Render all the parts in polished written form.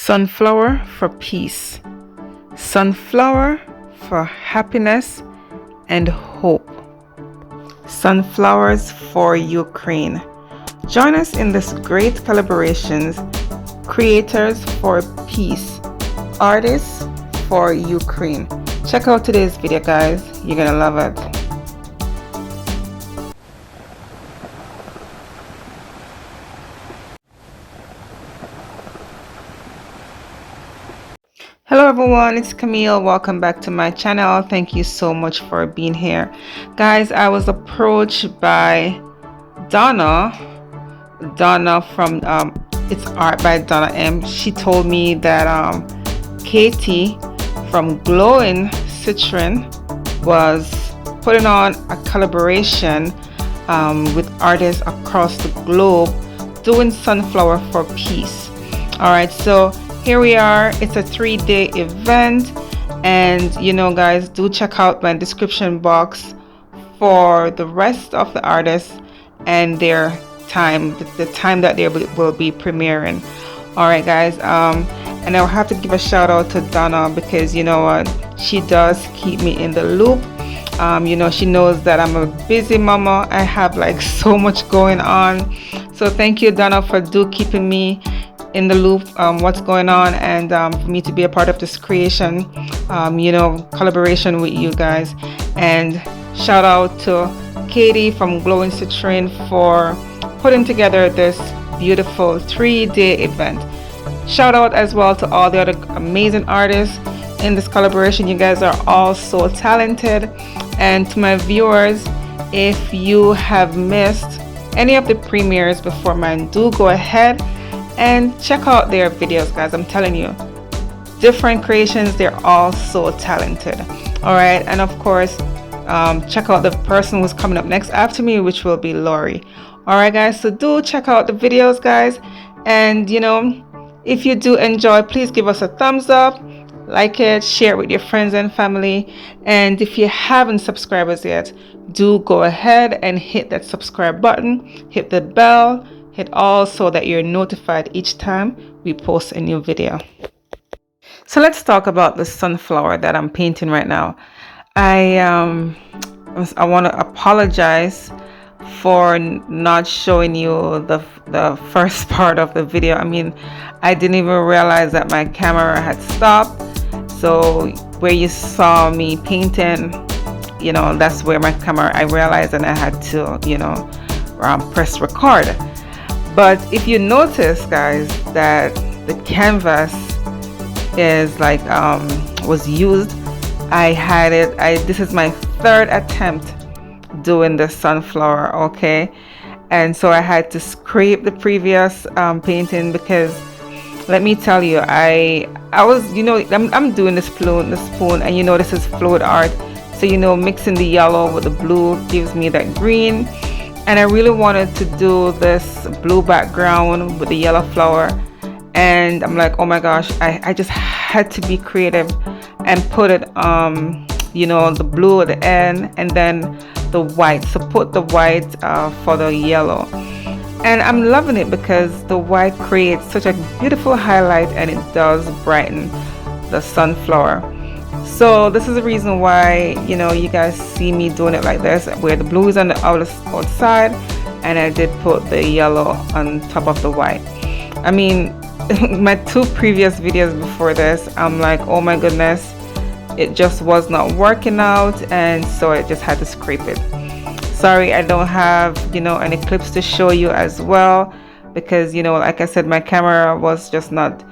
Sunflower for peace, sunflower for happiness and hope, sunflowers for Ukraine. Join us in this great collaborations, creators for peace, artists for Ukraine. Check out today's video, guys. You're gonna love it. Hello everyone, it's Camille. Welcome back to my channel. Thank you so much for being here. Guys, I was approached by Donna from It's Art by Donna M. She told me that Katie from Glowing Citrine was putting on a collaboration with artists across the globe doing sunflower for peace. All right, so here we are. It's a 3-day event, and you know, guys, do check out my description box for the rest of the artists and their time, the time that they will be premiering. All right, guys, and I'll have to give a shout out to Donna, because you know what, she does keep me in the loop. You know, she knows that I'm a busy mama. I have like so much going on, so thank you, Donna, for keeping me in the loop, what's going on, and for me to be a part of this creation, you know, collaboration with you guys. And shout out to Katie from Glowing Citrine for putting together this beautiful 3-day event. Shout out as well to all the other amazing artists in this collaboration. You guys are all so talented. And to my viewers, if you have missed any of the premieres before mine, do go ahead and check out their videos, guys. I'm telling you, different creations, they're all so talented. All right, and of course, check out the person who's coming up next after me, which will be Lori. All right, guys, so do check out the videos, guys. And you know, if you do enjoy, please give us a thumbs up, like it, share it with your friends and family. And if you haven't subscribed us yet, do go ahead and hit that subscribe button, hit the bell, hit all, so that you're notified each time we post a new video. So let's talk about the sunflower that I'm painting right now. I want to apologize for not showing you the first part of the video. I mean, I didn't even realize that my camera had stopped. So where you saw me painting, you know, that's where my camera, I realized, and I had to, you know, press record. But if you notice, guys, that the canvas is like was used, I had it, this is my 3rd attempt doing the sunflower, okay? And so I had to scrape the previous painting, because let me tell you, I was, you know, I'm doing the spoon, and you know, this is fluid art, so you know, mixing the yellow with the blue gives me that green. And I really wanted to do this blue background with the yellow flower, and I'm like, oh my gosh, I just had to be creative and put it you know, the blue at the end, and then the white, so put the white for the yellow. And I'm loving it, because the white creates such a beautiful highlight, and it does brighten the sunflower. So this is the reason why, you know, you guys see me doing it like this, where the blue is on the outside, and I did put the yellow on top of the white. I mean, my 2 previous videos before this, I'm like, oh my goodness, it just was not working out, and so I just had to scrape it. Sorry, I don't have, you know, any clips to show you as well, because, you know, like I said, my camera was just not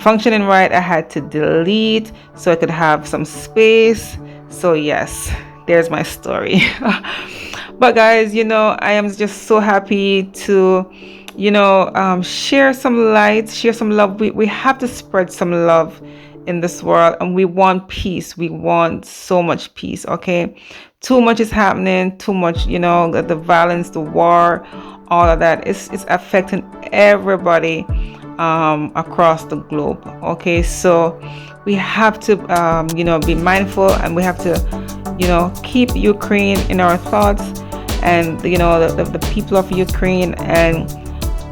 functioning right. I had to delete so I could have some space. So yes, there's my story. But guys, you know, I am just so happy to, you know, share some light, share some love. We have to spread some love in this world, and we want peace. We want so much peace, okay? Too much is happening, too much, you know, the violence, the war, all of that is affecting everybody across the globe, okay? So we have to you know, be mindful, and we have to, you know, keep Ukraine in our thoughts, and you know, the people of Ukraine, and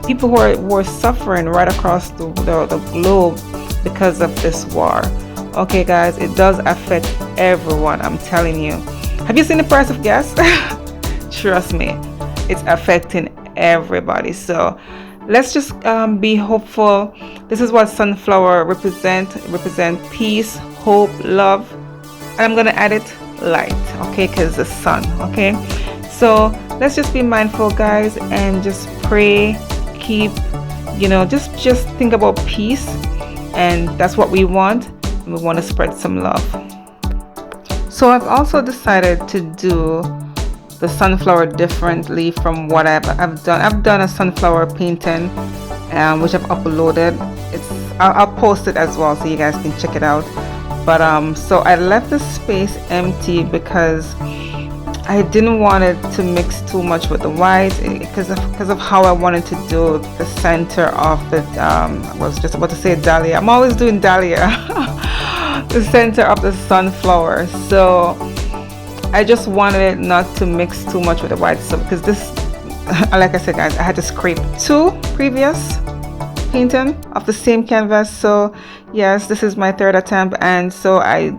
people who are suffering right across the globe because of this war. Okay guys, it does affect everyone, I'm telling you. Have you seen the price of gas? Trust me, it's affecting everybody. So let's just be hopeful. This is what sunflower represent peace, hope, love, and I'm gonna add it light, okay, because the sun. Okay, so let's just be mindful guys, and just pray, keep, you know, just think about peace, and that's what we want. We want to spread some love. So I've also decided to do the sunflower differently from what I've done. I've done a sunflower painting, which I've uploaded. I'll post it as well so you guys can check it out. But so I left the space empty because I didn't want it to mix too much with the white, because of how I wanted to do the center of the I was just about to say dahlia. I'm always doing dahlia. The center of the sunflower. So I just wanted it not to mix too much with the white. So because this, like I said guys, I had to scrape 2 previous painting of the same canvas. So yes, this is my 3rd attempt, and so I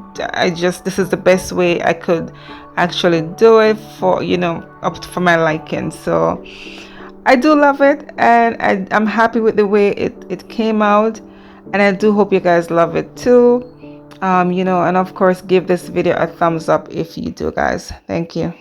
just, this is the best way I could actually do it for, you know, up for my liking. So I do love it, and I'm happy with the way it came out, and I do hope you guys love it too. You know, and of course give this video a thumbs up if you do guys. Thank you.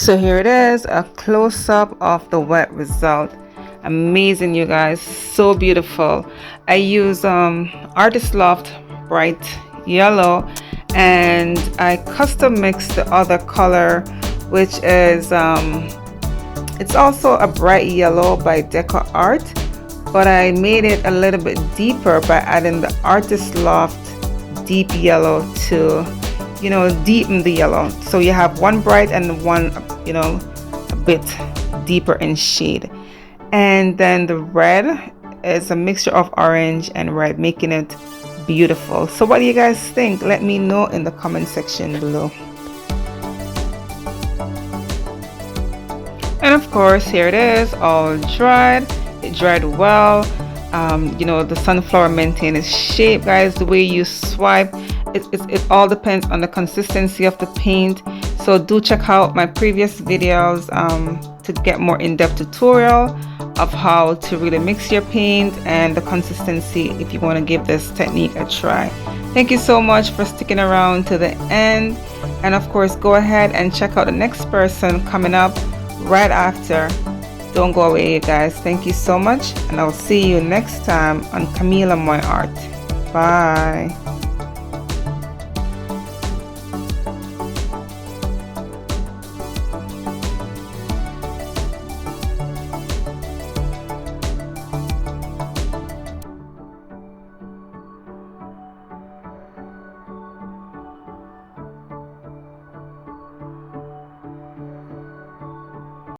So here it is, a close-up of the wet result. Amazing, you guys, so beautiful. I use Artist Loft bright yellow, and I custom mixed the other color, which is it's also a bright yellow by Deco Art, but I made it a little bit deeper by adding the Artist Loft deep yellow to, you know, deepen the yellow. So you have one bright and one, you know, a bit deeper in shade. And then the red is a mixture of orange and red, making it beautiful. So what do you guys think? Let me know in the comment section below. And of course, here it is, all dried. It dried well. You know, the sunflower maintained its shape, guys. The way you swipe, it all depends on the consistency of the paint. So do check out my previous videos to get more in-depth tutorial of how to really mix your paint and the consistency if you want to give this technique a try. Thank you so much for sticking around to the end, and of course go ahead and check out the next person coming up right after. Don't go away, you guys. Thank you so much, and I'll see you next time on Camile Amoy Art. Bye.